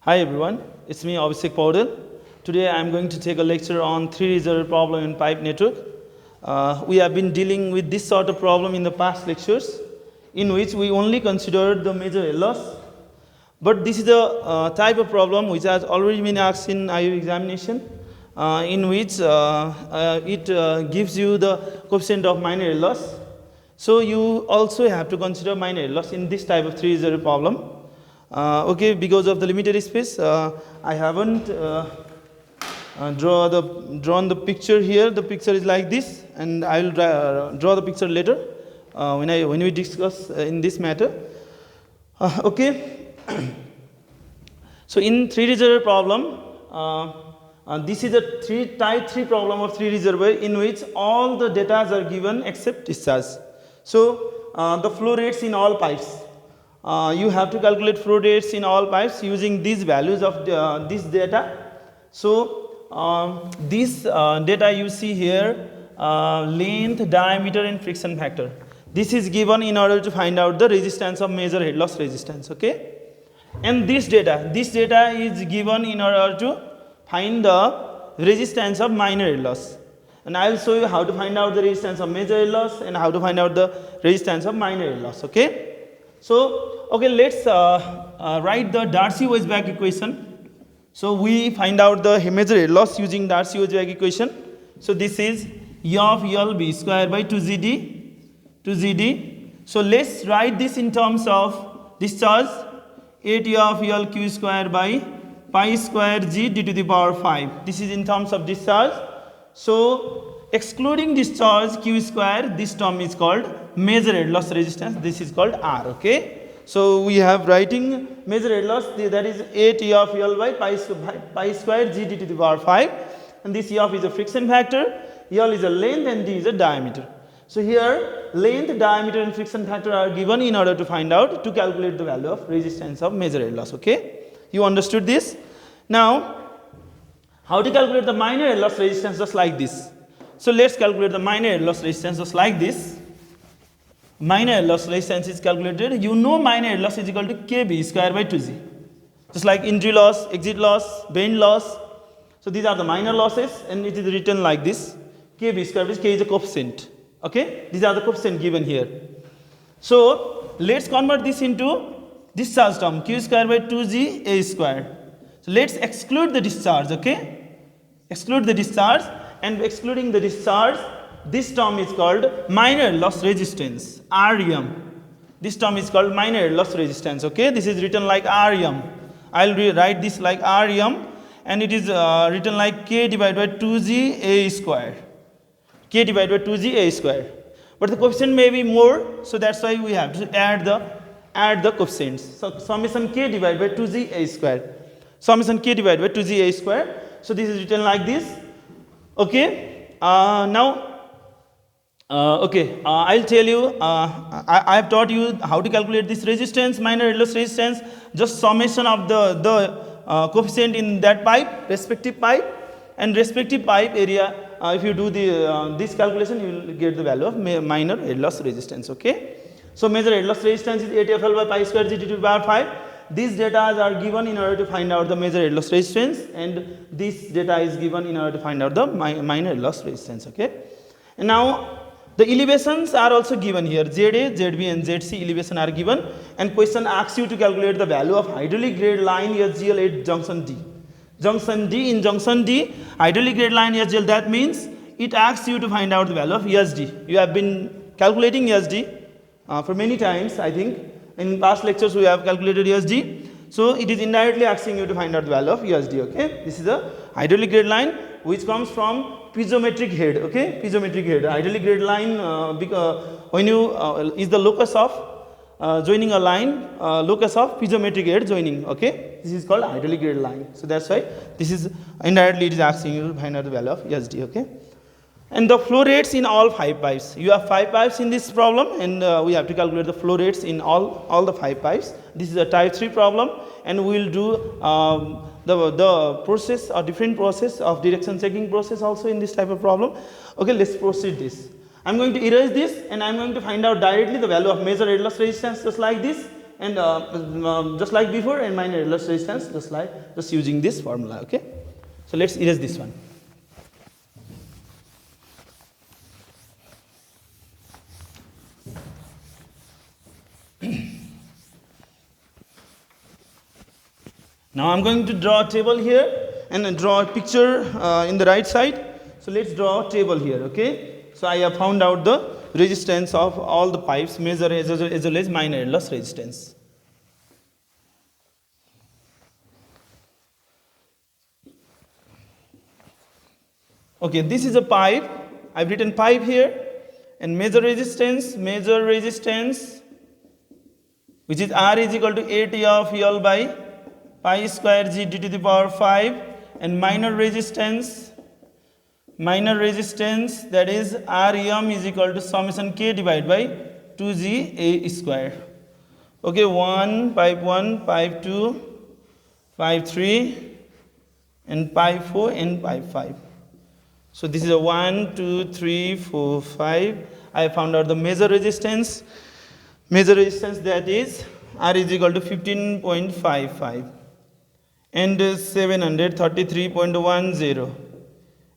Hi everyone, it's me Abhishek Paudel. Today I am going to take a lecture on three reservoir problem in pipe network. We have been dealing with this sort of problem in the past lectures, in which we only considered the major error loss. But this is a type of problem which has already been asked in IU examination, in which it gives you the coefficient of minor error loss. So you also have to consider minor error loss in this type of three reservoir problem. Okay, because of the limited space, I haven't drawn the picture here. The picture is like this, and I will draw the picture later when we discuss in this matter. Okay. So in three reservoir problem, this is a type 3 problem of three reservoir in which all the data are given except discharge. So the flow rates in all pipes. You have to calculate flow rates in all pipes using these values of this data. So this data you see here, length, diameter and friction factor. This is given in order to find out the resistance of major head loss resistance. Okay, and this data is given in order to find the resistance of minor head loss. And I will show you how to find out the resistance of major head loss and how to find out the resistance of minor head loss. Okay. So, okay, let's write the Darcy-Weisbach equation. So, we find out the major head loss using Darcy-Weisbach equation. So, this is E of L B square by 2GD. So, let's write this in terms of discharge, 8 of L Q square by pi square G d to the power 5. This is in terms of discharge. So, excluding discharge Q square, this term is called major head loss resistance. This is called R. Okay. So we have writing major head loss, that is 8 E of L by pi square G d to the power 5, and this E of is a friction factor, L is a length and D is a diameter. So here length, diameter and friction factor are given in order to find out, to calculate the value of resistance of major head loss. Okay. You understood this? Now how to calculate the minor head loss resistance? Just like this. So let's calculate the minor head loss resistance just like this. Minor head loss resistance is calculated. You know minor head loss is equal to KB square by 2G. Just like injury loss, exit loss, bend loss. So these are the minor losses, and it is written like this. KB square, which K is a coefficient. Okay. These are the coefficient given here. So let's convert this into discharge term, Q square by 2G A square. So let's exclude the discharge. Okay. Exclude the discharge, and excluding the discharge, this term is called minor loss resistance, REM. This term is called minor loss resistance. Okay, this is written like REM. I'll write this like REM, and it is written like K divided by 2G A square. K divided by 2G A square. But the coefficient may be more, so that's why we have to add the coefficients. So summation K divided by 2G A square. Summation K divided by 2G A square. So this is written like this. Okay. Now. I'll tell you, I have taught you how to calculate this resistance, minor head loss resistance, just summation of the coefficient in that pipe, respective pipe, and respective pipe area. If you do this calculation, you will get the value of minor head loss resistance. Okay. So major head loss resistance is 8 FL by pi square G to the power 5. These data are given in order to find out the major head loss resistance, and this data is given in order to find out the minor head loss resistance. Okay. And now the elevations are also given here. ZA, ZB and ZC elevation are given, and question asks you to calculate the value of hydraulic grade line SGL at junction D. In junction D, hydraulic grade line SGL, that means it asks you to find out the value of ESD. You have been calculating ESD for many times, I think. In past lectures we have calculated ESD. So it is indirectly asking you to find out the value of ESD. Okay. This is a hydraulic grade line which comes from piezometric head. Okay, piezometric head. Hydraulic grade line, when you is the locus of joining a line, locus of piezometric head joining. Okay, this is called hydraulic grade line. So that's why this is indirectly it is asking you to find out the value of ESD. Okay, and the flow rates in all 5 pipes. You have 5 pipes in this problem, and we have to calculate the flow rates in all the 5 pipes. This is a type 3 problem, and we will do the process or different process of direction checking process also in this type of problem. Okay, let's proceed this. I am going to erase this, and I am going to find out directly the value of major head loss resistance just like this, and just like before, and minor loss resistance just using this formula. Okay, so let's erase this one. Now I'm going to draw a table here and draw a picture in the right side. So let's draw a table here. Okay, so I have found out the resistance of all the pipes, major as well as minor loss resistance. Okay, this is a pipe. I've written pipe here, and major resistance, which is R is equal to 8 of L by pi square G d to the power 5, and minor resistance that is Rem is equal to summation K divided by 2G A square. Okay, pipe 1, pipe 2, pipe 3, and pipe 4 and pipe 5. So this is a 1, 2, 3, 4, 5. I found out the major resistance. Major resistance that is R is equal to 15.55 and 733.10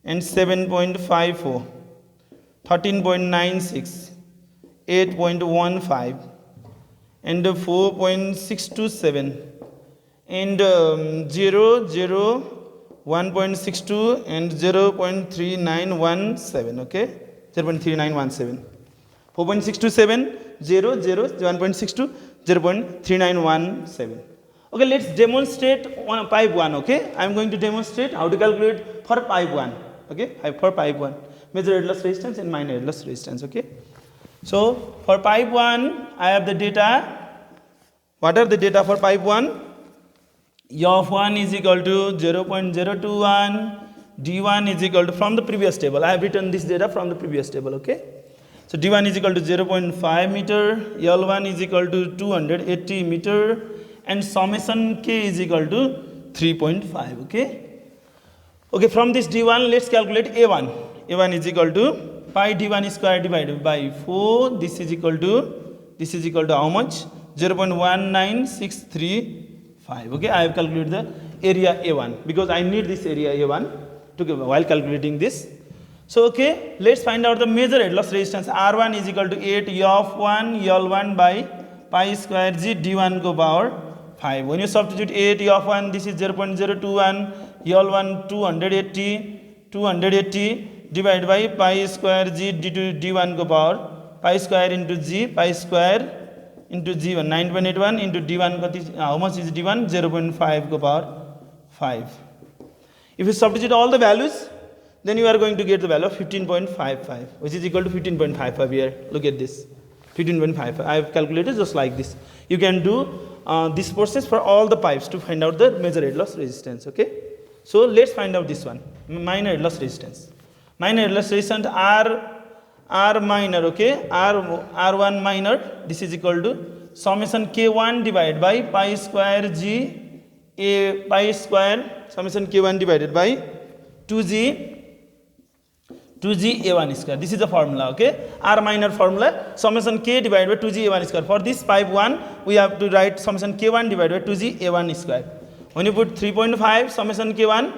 and 7.54, 13.96, 8.15 and 4.627 and 1.62 and 0.3917. Okay, 0.3917, 4.627, 1.62, 0.3917. Okay, let's demonstrate on pipe 1. Okay, I am going to demonstrate how to calculate for pipe 1. Okay, for pipe 1, major loss resistance and minor loss resistance. Okay, so for pipe 1, I have the data. What are the data for pipe 1? E of 1 is equal to 0.021, D1 is equal to, from the previous table, I have written this data from the previous table. Okay, so D1 is equal to 0.5 meter, L1 is equal to 280 meter, and summation K is equal to 3.5. Okay, from this D1, let's calculate A1. A1 is equal to pi D1 square divided by 4. This is equal to how much? 0.19635. Okay, I have calculated the area A1 because I need this area A1 to give while calculating this. So okay, let's find out the major head loss resistance. R1 is equal to 8 E of 1 L1 by pi square G D1 को power 5. When you substitute 8 E of 1, this is 0.021, L1 280 divided by pi square G D1 को power pi square into G, pi square into G1, 9.81 into D1, how much is D1? 0.5 को power 5. If you substitute all the values, then you are going to get the value of 15.55, which is equal to 15.55 here. Look at this, 15.55. I have calculated just like this. You can do this process for all the pipes to find out the major head loss resistance. Okay, so let's find out this one, minor head loss resistance. Minor head loss resistance R minor. Okay, R1 minor. This is equal to summation K1 divided by pi square G A pi square summation K1 divided by 2G A1 square. This is the formula. Okay, R minor formula, summation K divided by 2G A1 square. For this pipe 1, we have to write summation K1 divided by 2G A1 square. When you put 3.5 summation K1,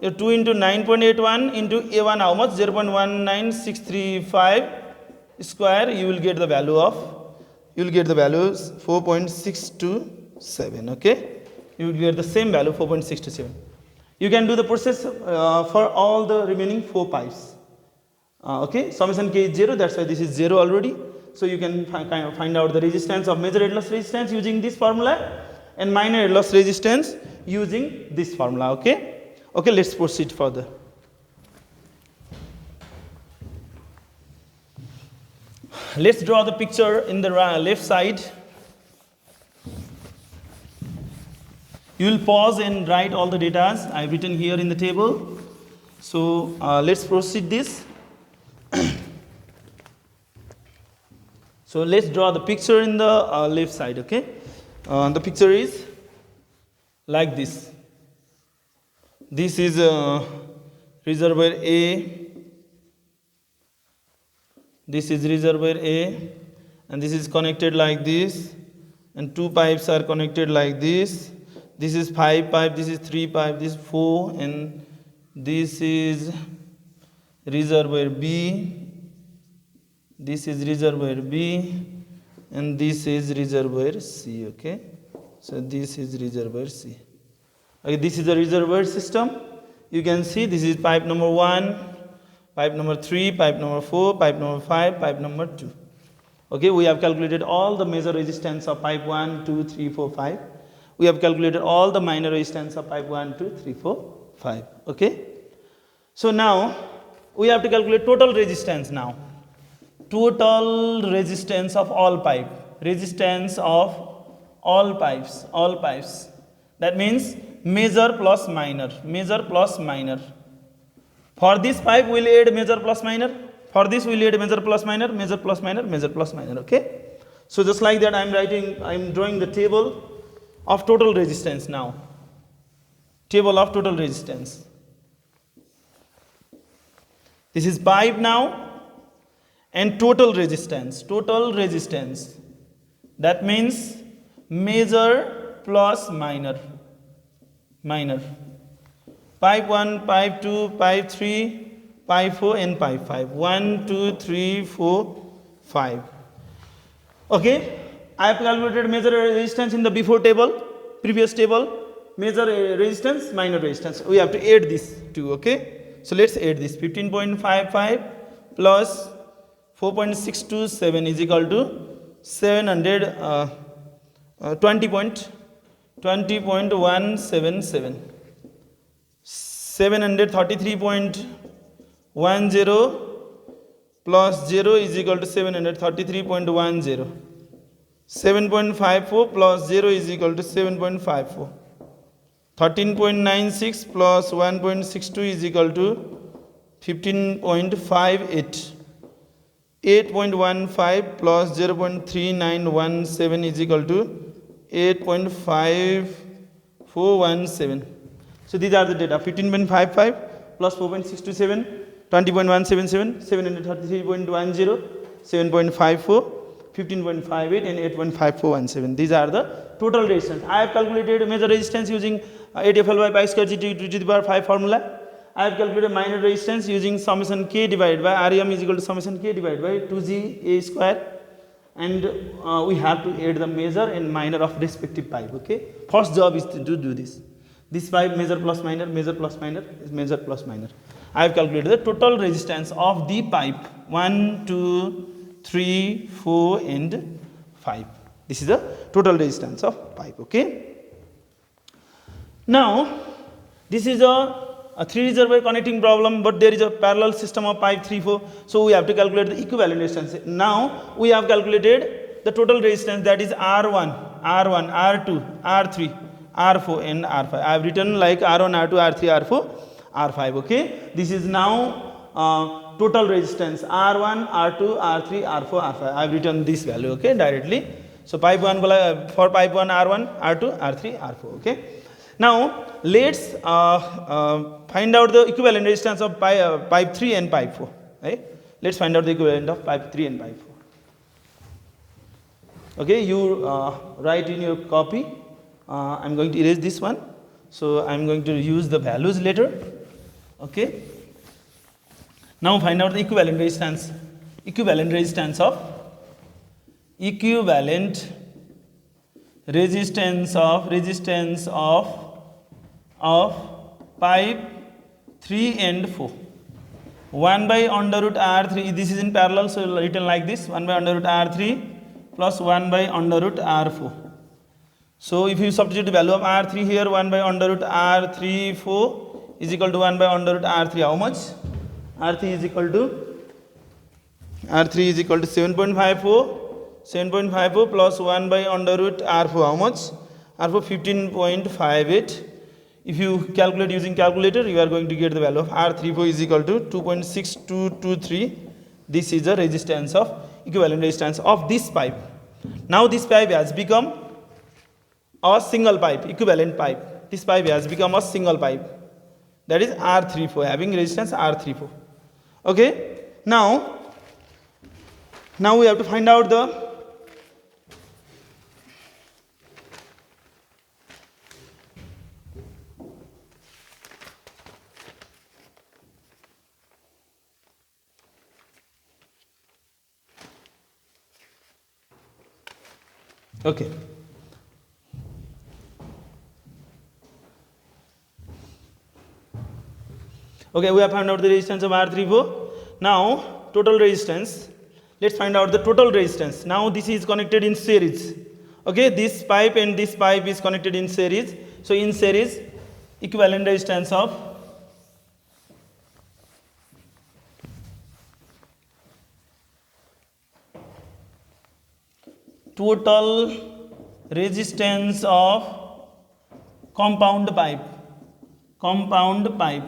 2 into 9.81 into A1, how much? 0.19635 square. You will get the value of 4.627. Okay, you will get the same value, 4.627. You can do the process for all the remaining 4 pipes. Okay, summation K is 0, that's why this is 0 already. So you can find out the resistance of major head loss resistance using this formula and minor head loss resistance using this formula. Okay, let's proceed further. Let's draw the picture in the left side. You will pause and write all the data I have written here in the table. So let's proceed this. So let's draw the picture in the left side. Okay, the picture is like this. This is reservoir A. This is reservoir A, and this is connected like this. and 2 pipes are connected like this. This is 5 pipe, this is 3 pipe, this is 4, and this is reservoir B, this is reservoir B, and this is reservoir C. Okay, so this is reservoir C. Okay, this is the reservoir system. You can see this is pipe number 1, pipe number 3, pipe number 4, pipe number 5, pipe number 2. Okay, we have calculated all the major resistance of pipe 1, 2, 3, 4, 5. We have calculated all the minor resistance of pipe 1, 2, 3, 4, 5. Okay. So now we have to calculate total resistance now. Total resistance of all pipe. Resistance of all pipes. All pipes. That means major plus minor. Major plus minor. For this pipe we will add major plus minor. For this we will add major plus minor, major plus minor, major plus minor. Okay. So just like that I am drawing the table of total resistance now. Table of total resistance. This is pipe now and total resistance. Total resistance. That means major plus minor. Minor. Pipe 1, pipe 2, pipe 3, pipe 4 and pipe 5. 1, 2, 3, 4, 5. Okay. I have calculated major resistance in the before table, previous table. Major resistance, minor resistance. We have to add this two. Okay. So let's add this. 15.55 plus 4.627 is equal to 20.177. 733.10 plus 0 is equal to 733.10. 7.54 plus 0 is equal to 7.54. 13.96 plus 1.62 is equal to 15.58. 8.15 plus 0.3917 is equal to 8.5417. So these are the data. 15.55 plus 4.627, 20.177, 733.10, 7.54, 15.58 and 8.5417. These are the total resistance. I have calculated major resistance using ATFL by pi square G to the power 5 formula. I have calculated minor resistance using summation K divided by REM is equal to summation K divided by 2G A square. And we have to add the major and minor of respective pipe. Okay. First job is to do this. This pipe major plus minor is major plus minor. I have calculated the total resistance of the pipe 1, 2, 3, 4 and 5. This is the total resistance of pipe. Okay. Now this is a 3 reservoir connecting problem, but there is a parallel system of pipe 3, 4. So we have to calculate the equivalent resistance. Now we have calculated the total resistance, that is R1, R2, R3, R4 and R5. I have written like R1, R2, R3, R4, R5. Okay. This is now total resistance R1, R2, R3, R4, R5. I have written this value. Okay, directly. So pipe 1 for pipe 1 R1, R2, R3, R4. Okay. Now let's find out the equivalent resistance of pipe 3 and pipe 4. Right? Let's find out the equivalent of pipe 3 and pipe 4. Okay, you write in your copy. I'm going to erase this one. So I'm going to use the values later. Okay. Now find out the equivalent resistance. Equivalent resistance of pipe 3 and 4. 1 by under root R3, this is in parallel, so written like this, 1 by under root R3 plus 1 by under root R4. So if you substitute the value of R3 here, 1 by under root R3 4 is equal to 1 by under root R3, how much? R3 is equal to 7.54. 7.54 plus 1 by under root R4, how much? R4 15.58. If you calculate using calculator, you are going to get the value of R34 is equal to 2.6223. This is the resistance of equivalent resistance of this pipe. Now this pipe has become a single pipe, equivalent pipe. This pipe has become a single pipe. That is R34, having resistance R34. Okay. Now we have to find out the Okay. Okay, we have found out the resistance of R34. Now, total resistance. Let's find out the total resistance. Now, this is connected in series. Okay, this pipe and this pipe is connected in series. So, in series, equivalent resistance of total resistance of compound pipe. Compound pipe,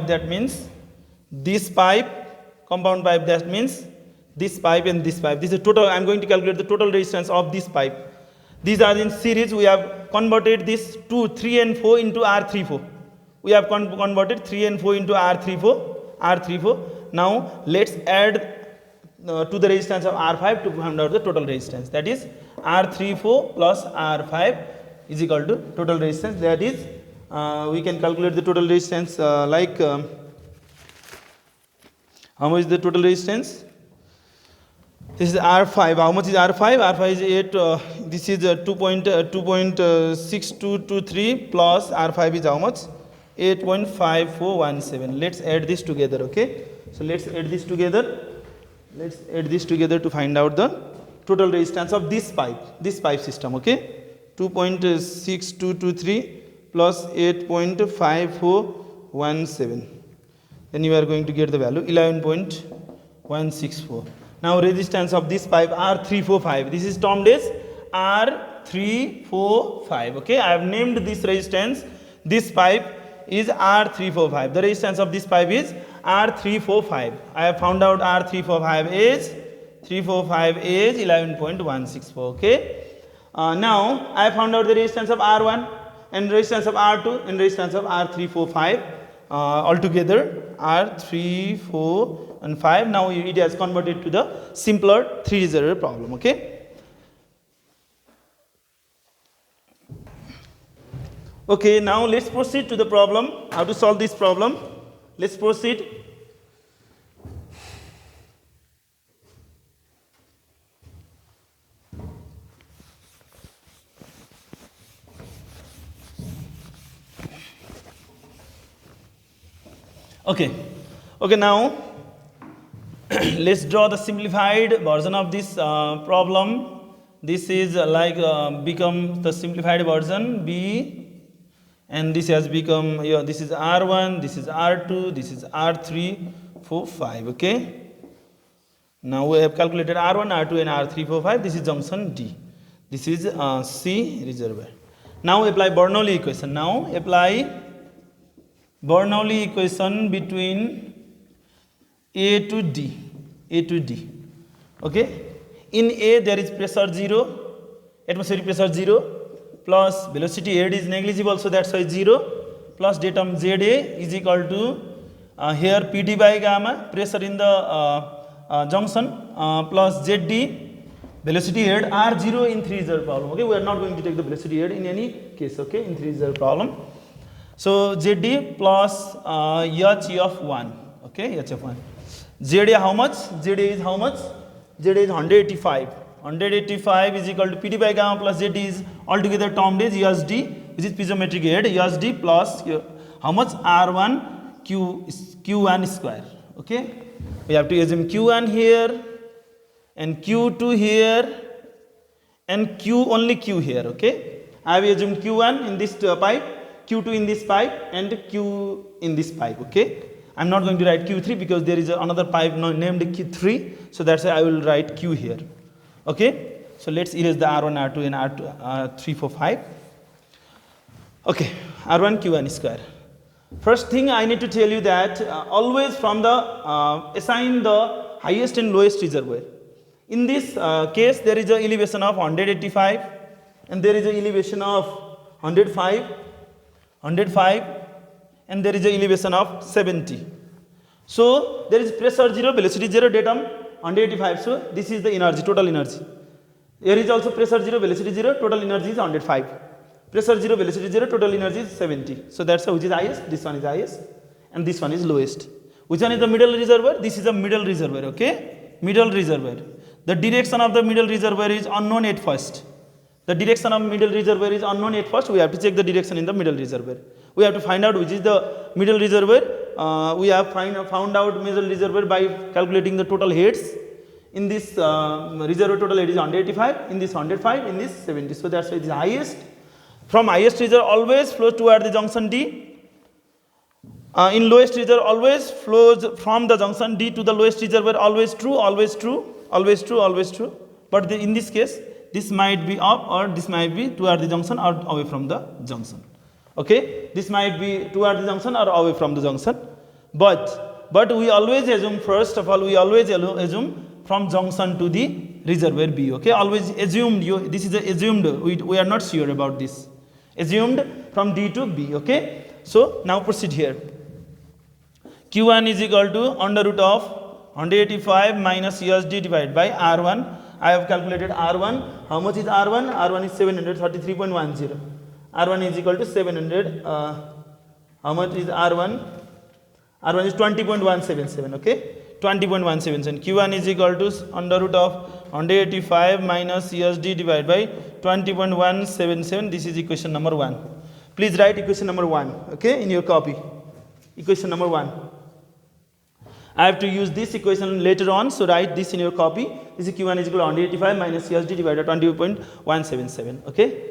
that means this pipe, compound pipe, that means this pipe and this pipe. This is total. I am going to calculate the total resistance of this pipe. These are in series. We have converted this 3 and 4 into R34. We have converted 3 and 4 into R34. Now let's add to the resistance of R5 to find out the total resistance. That is R34 plus R5 is equal to total resistance. That is we can calculate the total resistance how much is the total resistance? This is R5. How much is R5? R5 is 8. This is 2.6223 plus R5 is how much? 8.5417. Let's add this together. Okay. So let's add this together. Let's add this together to find out the total resistance of this pipe system. Okay. 2.6223 plus 8.5417. Then you are going to get the value 11.164. Now resistance of this pipe R345. This is termed as R345. Okay, I have named this resistance. This pipe is R345. The resistance of this pipe is R345. I have found out R345 is 11.164. Okay. Now I have found out the resistance of R1 and resistance of R2 and resistance of R345. Altogether R3, 4 and 5. Now it has converted to the simpler 3 reservoir problem. Okay. Okay, now let's proceed to the problem. How to solve this problem? Let's proceed. Okay. Okay, now let's draw the simplified version of this problem. This is become the simplified version B, and this has become this is R1, this is R2, this is R3, 4, 5. Okay. Now we have calculated R1, R2 and R3, 4, 5. This is junction D. This is C reservoir. Now apply Bernoulli equation. Now apply Bernoulli equation between A to D. A to D. Okay. In A there is pressure 0, atmospheric pressure 0, plus velocity head is negligible, so that's why 0, plus datum ZA is equal to here PD by gamma, pressure in the junction, plus ZD, velocity head R0 in 3 reservoir problem. Okay, we are not going to take the velocity head in any case. Okay, in 3 reservoir problem. So ZD plus H of 1. Okay, H of 1. ZA how much? ZA is how much? ZA is 185. 185 is equal to PD by gamma plus ZD is altogether termed as USD, which is piezometric head, USD plus how much? R1 Q1 square. Okay, we have to assume Q1 here and Q2 here and only Q here. Okay, I have assumed Q1 in this pipe, Q2 in this pipe and Q in this pipe. Okay, I am not going to write Q3 because there is another pipe named Q3, so that's why I will write Q here. Okay, so let's erase the R1, R2 and R3, 4, 5. Okay, R1 Q1 square. First thing I need to tell you that always from the assign the highest and lowest reservoir. In this case there is a elevation of 185 and there is a elevation of 105 and there is a elevation of 70. So there is pressure 0, velocity 0, datum 185. So this is the energy, total energy. Here is also pressure 0, velocity 0, total energy is 105. Pressure 0, velocity 0, total energy is 70. So that's which is highest, this one is highest and this one is lowest. Which one is the middle reservoir? This is a middle reservoir. Okay, middle reservoir. the direction of the middle reservoir is unknown at first. The direction of middle reservoir is unknown at first. We have to check the direction in the middle reservoir. We have to find out which is the middle reservoir. We have found out middle reservoir by calculating the total heads. In this reservoir total head is 185, in this 105, in this 70. So that's why it is highest. From highest reservoir always flows toward the junction D. In lowest reservoir always flows from the junction D to the lowest reservoir. Always true, always true, always true, always true. But in this case, this might be up or this might be toward the junction or away from the junction. Okay, this might be toward the junction or away from the junction. But we always assume, first of all, we always assume from junction to the reservoir B. Okay, always assumed. This is assumed. We are not sure about this. Assumed from D to B. Okay, so now proceed here. Q1 is equal to under root of 185 minus USD divided by R1. I have calculated R1. How much is R1? R1 is 733.10. R1 is equal to 700. How much is R1? R1 is 20.177. Okay, 20.177. Q1 is equal to under root of 185 minus USD divided by 20.177. This is equation number 1. Please write equation number 1. Okay, in your copy. Equation number 1. I have to use this equation later on, so write this in your copy. This is Q1 is equal to 185 minus USD divided by 20.177. Okay.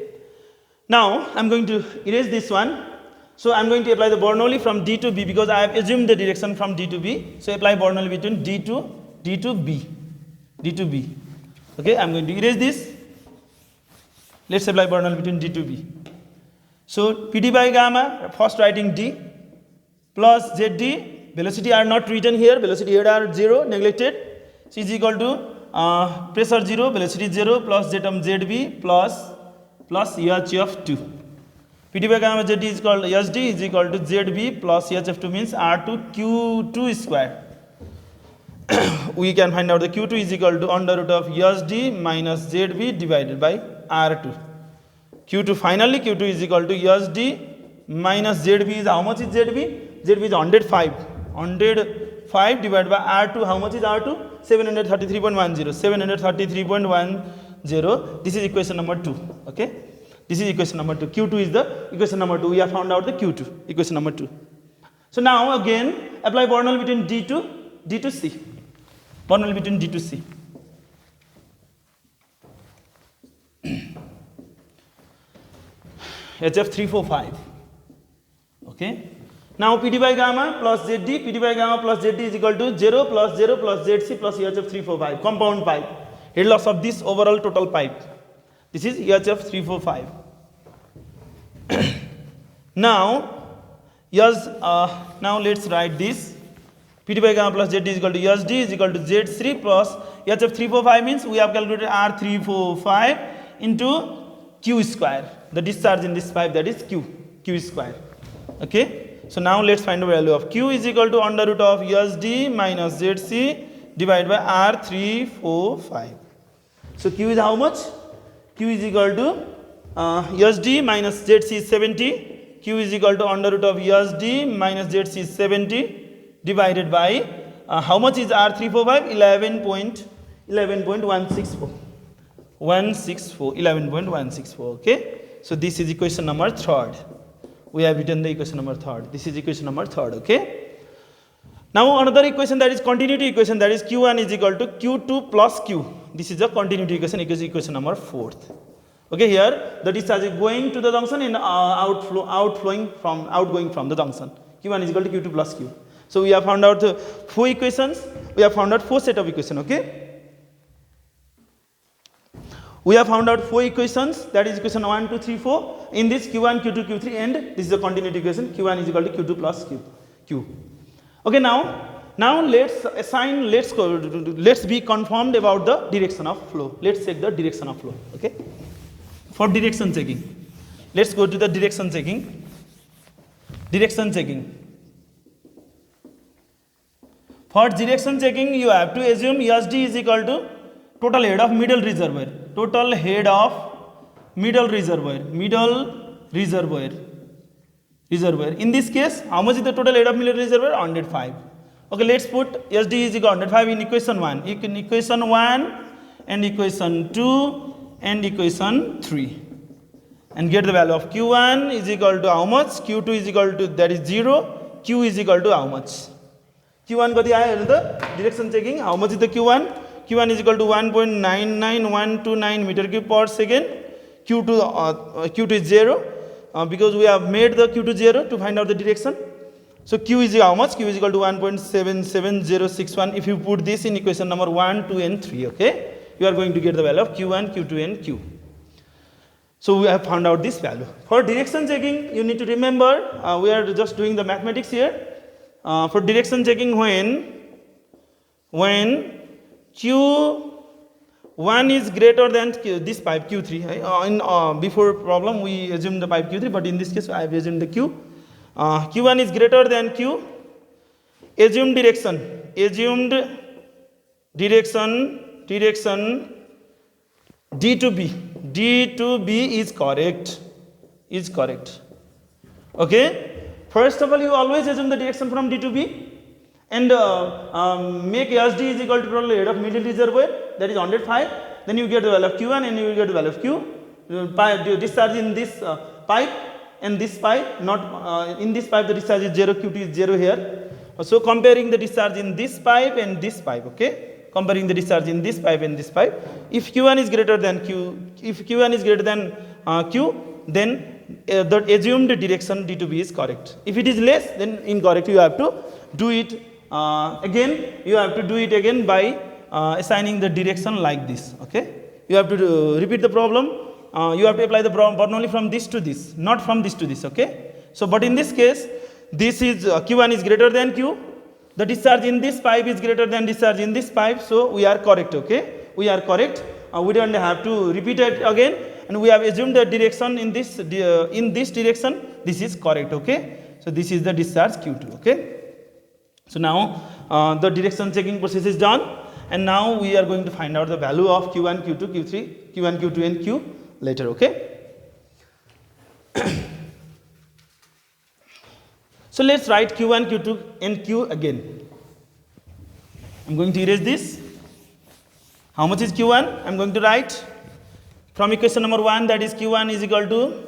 Now I am going to erase this one. So I am going to apply the Bernoulli from D to B because I have assumed the direction from D to B. So apply Bernoulli between D to B. D to B. Okay. I am going to erase this. Let's apply Bernoulli between D to B. So PD by gamma, first writing D plus ZD. Velocity are not written here, velocity here are 0, neglected. So is equal to pressure 0, velocity 0 plus Z term ZB plus UHF2. PD by gamma ZD is called SD is equal to ZB plus UHF2 means R2 Q2 square. We can find out the Q2 is equal to under root of USD minus ZB divided by R2. Q2 finally Q2 is equal to USD minus ZB is how much is ZB? ZB is 105. 105 divided by R2, how much is R2? 733.10. 733.10. This is equation number 2. Okay. This is equation number 2. Q2 is the equation number 2. We have found out the Q2, equation number 2. So now again apply Bernoulli between D to C. Bernoulli between D to C. HF345. Okay. Now PD by gamma plus ZD, PD by gamma plus ZD is equal to 0 plus ZC plus UHF345, compound pipe. Head loss of this overall total pipe. This is UHF345. Now let's write this. PD by gamma plus ZD is equal to USD is equal to Z3 plus UHF345 means we have calculated R345 into Q square. The discharge in this pipe, that is Q square. Okay. So now let's find the value of Q is equal to under root of USD minus ZC divided by R345. So Q is how much? Q is equal to USD minus ZC is 70. Q is equal to under root of USD minus ZC is 70 divided by how much is R345? 11.164. 11.164. Okay. So this is equation number 3. We have written the equation number 3. This is equation number 3. Okay. Now another equation, that is continuity equation, that is Q1 is equal to Q2 plus Q. This is the continuity equation, equation number 4. Okay, here the discharge is going to the junction and outgoing from the junction. Q1 is equal to Q2 plus Q. So we have found out 4 equations. We have found out 4 set of equations. Okay. We have found out 4 equations, that is equation 1, 2, 3, 4. In this Q1, Q2, Q3 and this is the continuity equation. Q1 is equal to Q2 plus Q. Okay, now let's be confirmed about the direction of flow. Let's check the direction of flow. Okay. For direction checking, let's go to the direction checking. For direction checking, you have to assume USD is equal to total head of middle reservoir. Total head of middle reservoir. In this case, how much is the total head of middle reservoir? 105. Okay, let's put SD is equal to 105 in equation 1. In equation 1, and equation 2 and equation 3. And get the value of q1 is equal to how much, q2 is equal to, that is 0, q is equal to how much. q1 कति आयो हेर्नु त, direction checking, how much is the q1? q1 is equal to 1.99129 meter cube per second. q2 is 0 because we have made the q2 0 to find out the direction. So q is how much? Q is equal to 1.77061. If you put this in equation number 1, 2 and 3, okay, you are going to get the value of q1, q2 and q. So we have found out this value. For direction checking, you need to remember, we are just doing the mathematics here. For direction checking, when q1 is greater than this pipe q3, in before problem we assumed the pipe q3, but in this case I have assumed the q. q1 is greater than q. Assumed direction D to B is correct. Okay. First of all, you always assume the direction from D to B, and make SD is equal to total head of middle reservoir, that is 105. Then you get the value of q1 and you will get the value of q. Discharge in this pipe and this pipe, not in this pipe the discharge is 0, q2 is 0 here. So comparing the discharge in this pipe and this pipe, okay. Comparing the discharge in this pipe and this pipe, if q1 is greater than q, then the assumed direction D to B is correct. If it is less, then incorrect. You have to do it again. You have to do it again by assigning the direction like this. Okay. You have to repeat the problem. You have to apply the Bernoulli from this to this, not from this to this. Okay. So, but in this case, this is q1 is greater than q. The discharge in this pipe is greater than discharge in this pipe, so we are correct, okay? We are correct. We don't have to repeat it again, and we have assumed the direction in this direction. This is correct, okay? So this is the discharge Q2, okay? So now the direction checking process is done, and now we are going to find out the value of Q1, Q2, Q3, Q1, Q2, and Q later, okay? So let's write q1, q2 and q again. I'm going to erase this. How much is q1? I'm going to write from equation number 1, that is q1 is equal to,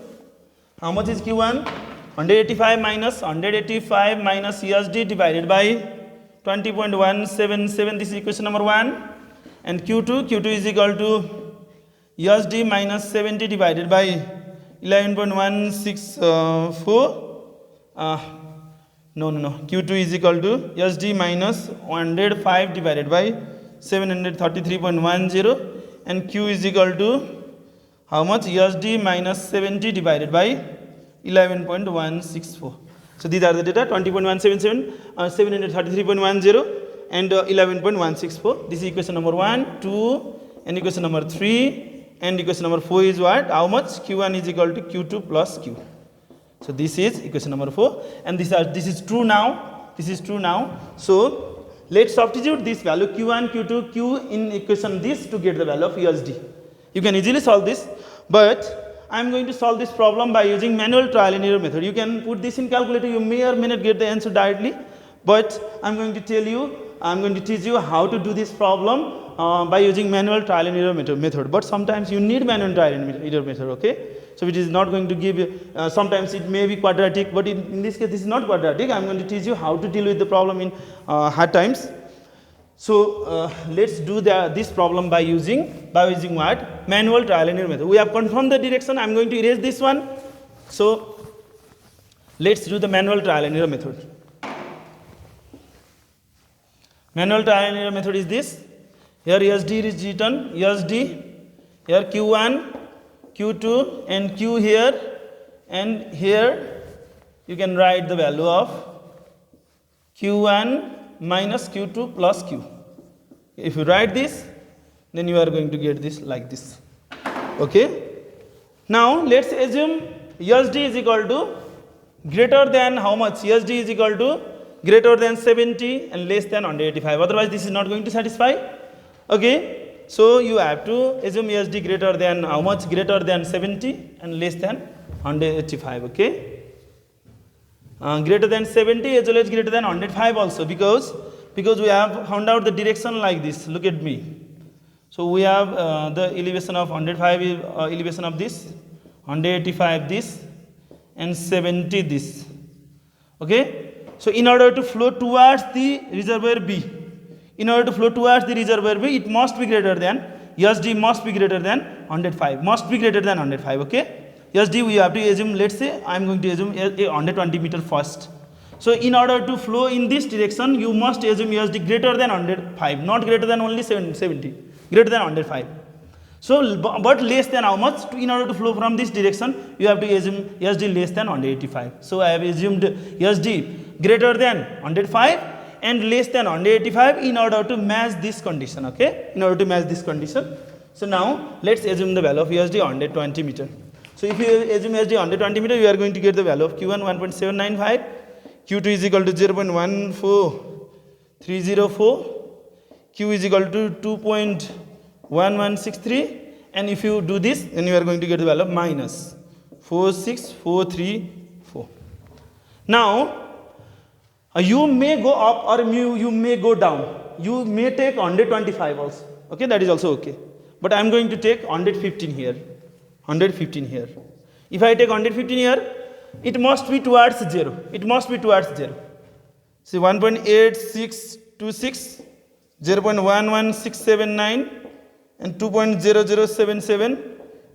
how much is q1? 185 minus ESD divided by 20.177, this is equation number 1. And q2 is equal to ESD minus 70 divided by 11.164. Q2 is equal to SD minus 105 divided by 733.10, and Q is equal to how much? SD minus 70 divided by 11.164. So these are the data: 20.177, 733.10, and 11.164. This is equation number 1, 2, and equation number 3, and equation number 4 is what? How much? Q1 is equal to Q2 plus Q. So this is equation number 4, and this is true now. This is true now. So let's substitute this value q1, q2, q in equation this to get the value of ESD. You can easily solve this, but I am going to solve this problem by using manual trial and error method. You can put this in calculator. You may or may not get the answer directly, but I am going to tell you. I am going to teach you how to do this problem by using manual trial and error method. But sometimes you need manual trial and error method. Okay. So it is not going to give you, sometimes it may be quadratic, but in this case this is not quadratic. I am going to teach you how to deal with the problem in hard times. So let's do this problem by using what? Manual trial and error method. We have confirmed the direction. I am going to erase this one. So let's do the manual trial and error method. Manual trial and error method is this. Here ESD is written, ESD, here Q1, Q2 and Q here, and here you can write the value of Q1 minus Q2 plus Q. If you write this, then you are going to get this like this. Okay. Now let's assume ESD is equal to greater than how much? ESD is equal to greater than 70 and less than 185. Otherwise this is not going to satisfy. Okay. So you have to assume ESD greater than how much? Greater than 70 and less than 185. Okay. Greater than 70 as well as greater than 105 also, because we have found out the direction like this. Look at me. So we have the elevation of 105 is elevation of this, 185 this, and 70 this. Okay. So in order to flow towards the reservoir B, it must be greater than SD must be greater than 105, okay. SD we have to assume, let's say I am going to assume 120 meter first. So in order to flow in this direction, you must assume SD greater than 105, not greater than only 70, greater than 105. So but less than how much? In order to flow from this direction, you have to assume SD less than 185. So I have assumed SD greater than 105 and less than 185 in order to match this condition, okay, in order to match this condition. So now let's assume the value of SD 120 meter. So if you assume SD 120 meter, you are going to get the value of Q1 1.795, Q2 is equal to 0.14304, Q is equal to 2.1163, and if you do this, then you are going to get the value of minus 46434. Now you may go up or you may go down. You may take 125 also. Okay, that is also okay. But I am going to take 115 here. 115 here. If I take 115 here, it must be towards 0. It must be towards 0. See 1.8626, 0.11679, and 2.0077,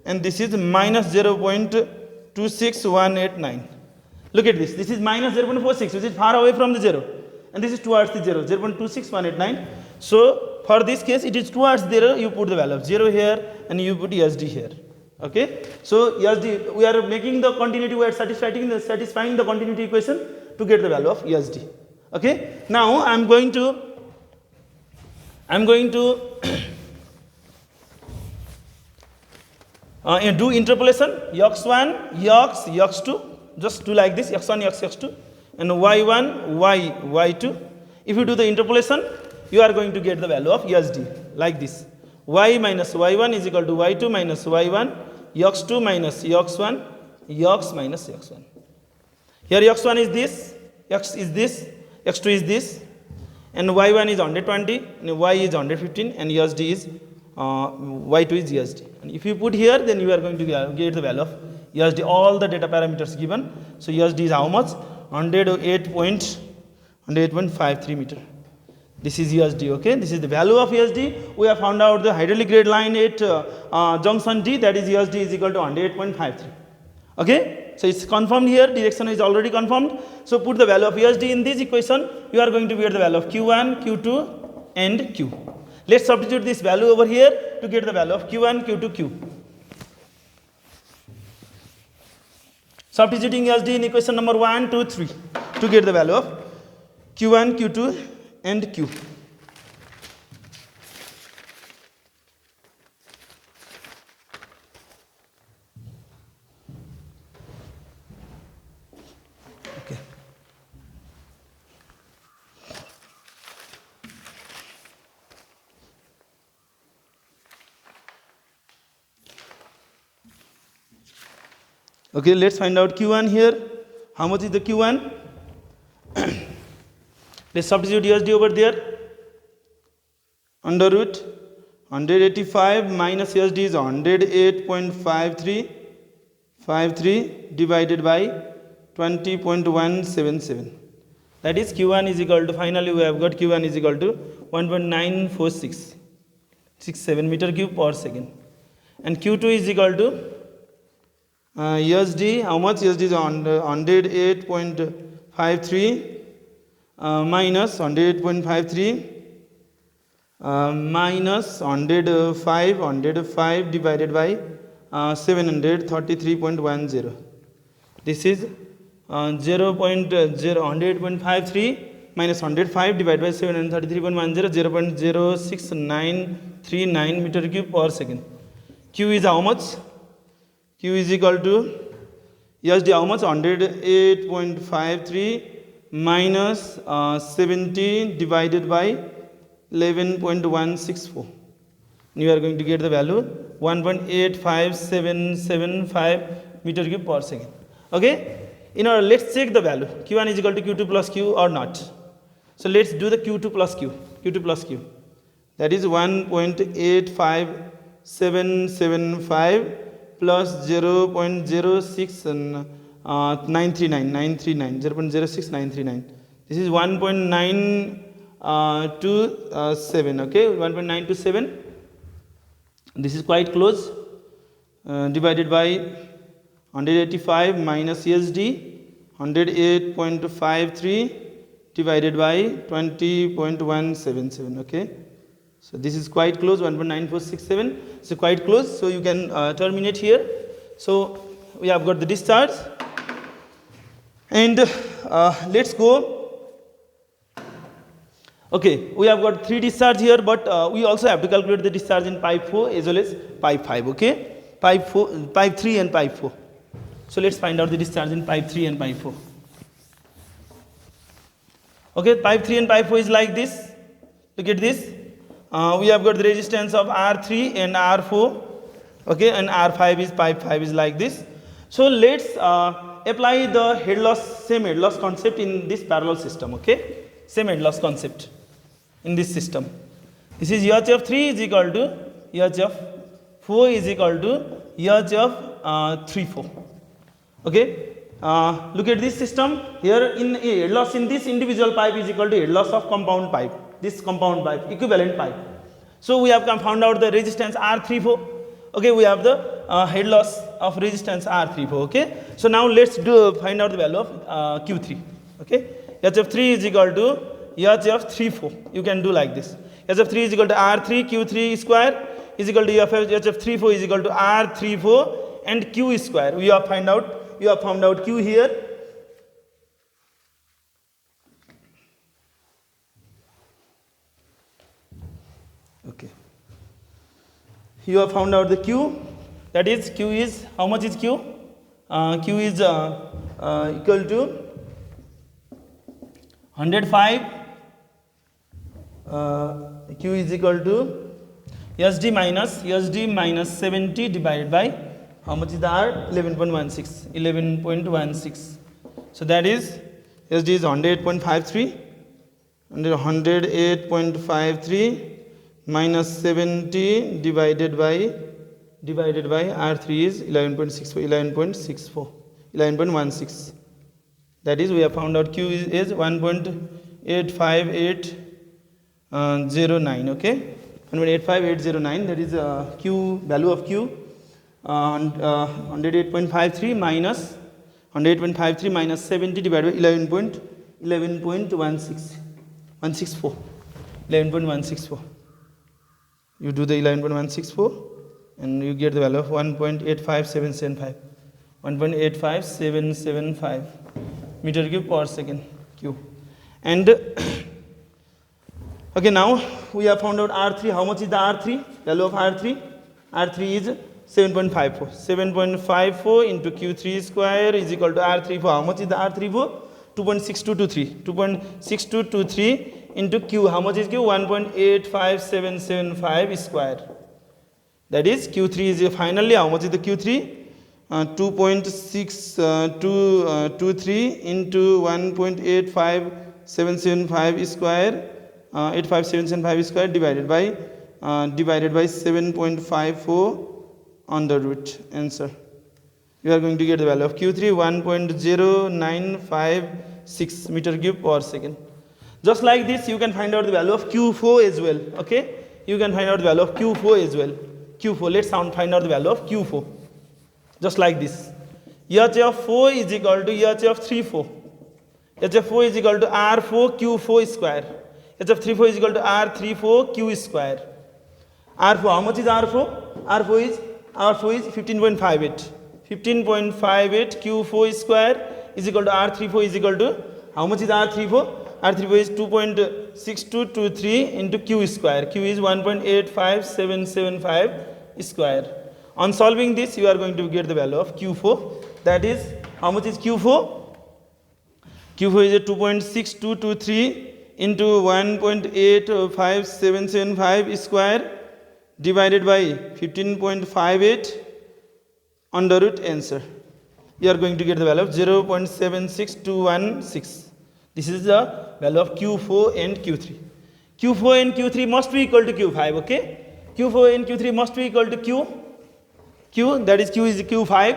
and this is minus 0.26189. Look at this. This is minus 0.46, which is far away from the 0, and this is towards the 0, 0.26189. So for this case, it is towards 0. You put the value of 0 here, and you put SD here. Okay. So SD, we are making the continuity. We are satisfying the continuity equation to get the value of SD. Okay. Now I am going to do interpolation. X1, X2. Just do like this, x1, x2, and y1, y2. If you do the interpolation, you are going to get the value of SD like this. Y minus y1 is equal to y2 minus y1, x2 minus x1, x minus x1. Here x1 is this, x is this, x2 is this, and y1 is 120, and y is 115, and SD is y2 is SD. And if you put here, then you are going to get the value of SD, all the data parameters given. So SD is how much? 108.53 meter. This is SD, okay. This is the value of SD. We have found out the hydraulic grade line at junction D, that is SD is equal to 108.53. Okay. So it's confirmed here, direction is already confirmed. So put the value of SD in this equation, you are going to get the value of Q1, Q2 and Q. Let's substitute this value over here to get the value of Q1, Q2, Q. Substituting SD in equation number 1, 2, 3 to get the value of Q1, Q2 and Q. Okay. Okay, let's find out Q1 here. How much is the Q1? Let's substitute SD over there. Under root 185 minus SD is 108.53 divided by 20.177. That is Q1 is equal to, finally we have got Q1 is equal to 1.94667 meter cube per second. And Q2 is equal to SD, how much? SD is 108.53 minus 108.53 minus 105 divided by 733.10. This is 108.53 minus 105 divided by 733.10, 0.06939 meter cube per second. Q is how much? Q is equal to SD how much? 108.53 minus 70 divided by 11.164. You are going to get the value 1.85775 meter cube per second. Okay. Let's check the value. Q1 is equal to Q2 plus Q or not. So let's do the Q2 plus Q. Q2 plus Q. that is 1.85775 plus 0.06939, 0.06939. This is 1.927, okay, 1.927. This is quite close. Divided by 185 minus ESD, 108.53 divided by 20.177, okay. So this is quite close, 1.9467. So quite close. So you can terminate here. So we have got the discharge, and let's go. Okay, we have got 3 discharge here, but we also have to calculate the discharge in pipe 4 as well as pipe 5, okay. Pipe 3 and pipe 4. So let's find out the discharge in pipe 3 and pipe 4. Okay, pipe 3 and pipe 4 is like this. Look at this. We have got the resistance of R3 and R4, okay, and R5 is, pipe 5 is like this. So let's apply the head loss, same head loss concept in this parallel system, okay, same head loss concept in this system. This is UHF3 is equal to UHF4 is equal to UHF3-4, okay. Look at this system here. In head loss in this individual pipe is equal to head loss of compound pipe, this compound pipe, equivalent pipe. So we have found out the resistance R34, okay. We have the head loss of resistance R34, okay. So now let's find out the value of Q3, okay. HF3 is equal to HF34. You can do like this. HF3 is equal to R3 Q3 square is equal to HF34 is equal to R34 and Q square. You have found out Q here. Okay. You have found out the Q. That is, Q is, how much is Q? Q is equal to 105. Q is equal to SD minus 70 divided by, how much is the R? 11.16. So that is, SD is 108.53, 108.53 minus 70 divided by R3 is 11.16. That is, we have found out Q is 1.85809, okay. 1.85809, that is Q, value of Q, 108.53 minus 70 divided by 11.164. You do the 11.164 and you get the value of 1.85775 meter cube per second Q. And okay, now we have found out R3. How much is the R3? Value of R3? R3 is 7.54. 7.54 into Q3 square is equal to R34. How much is the R34? 2.6223. 2.6223 into Q. How much is Q? 1.85775 square. That is, Q3 is finally, how much is the Q3? 2.6223 into 1.85775 square. 85775 square divided by 7.54 on the root. Answer. You are going to get the value of Q3 1.0956 meter cube per second. Just like this, you can find out the value of Q4 as well. Okay, you can find out the value of Q4 as well. Q4. Let's find out the value of Q4. Just like this. HF4 is equal to HF34. HF4 is equal to R4 Q4 square. HF34 is equal to R34 Q square. R4, how much is R4? R4 is 15.58. 15.58 Q4 square is equal to R34 is equal to, how much is R34? R34 is 2.6223 into Q square. Q is 1.85775 square. On solving this, you are going to get the value of Q4. That is, how much is Q4? Q4 is a 2.6223 into 1.85775 square divided by 15.58 on the root. Answer. You are going to get the value of 0.76216. This is the value of Q4 and Q3. Q4 and Q3 must be equal to Q5, okay? Q4 and Q3 must be equal to Q, that is Q is Q5.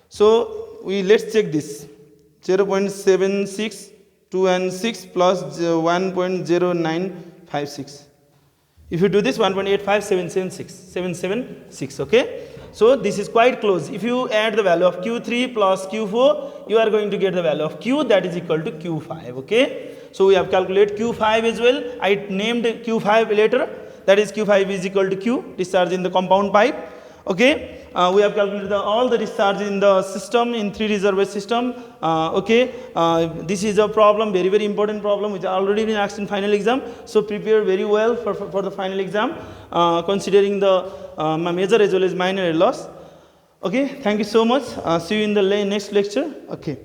So let's check this. 0.762 and 6 plus 1.0956. If you do this, 1.85776, okay? So this is quite close. If you add the value of Q3 plus Q4, you are going to get the value of Q, that is equal to Q5, okay? So we have calculated Q5 as well. I named Q5 later, that is Q5 is equal to Q, discharge in the compound pipe, okay? We have calculated all the discharge in the system, in 3 reservoir system, okay? This is a problem, very, very important problem, which already been asked in final exam. So prepare very well for the final exam, considering the major as well as minor loss. Okay, thank you so much. See you in the next lecture. Okay.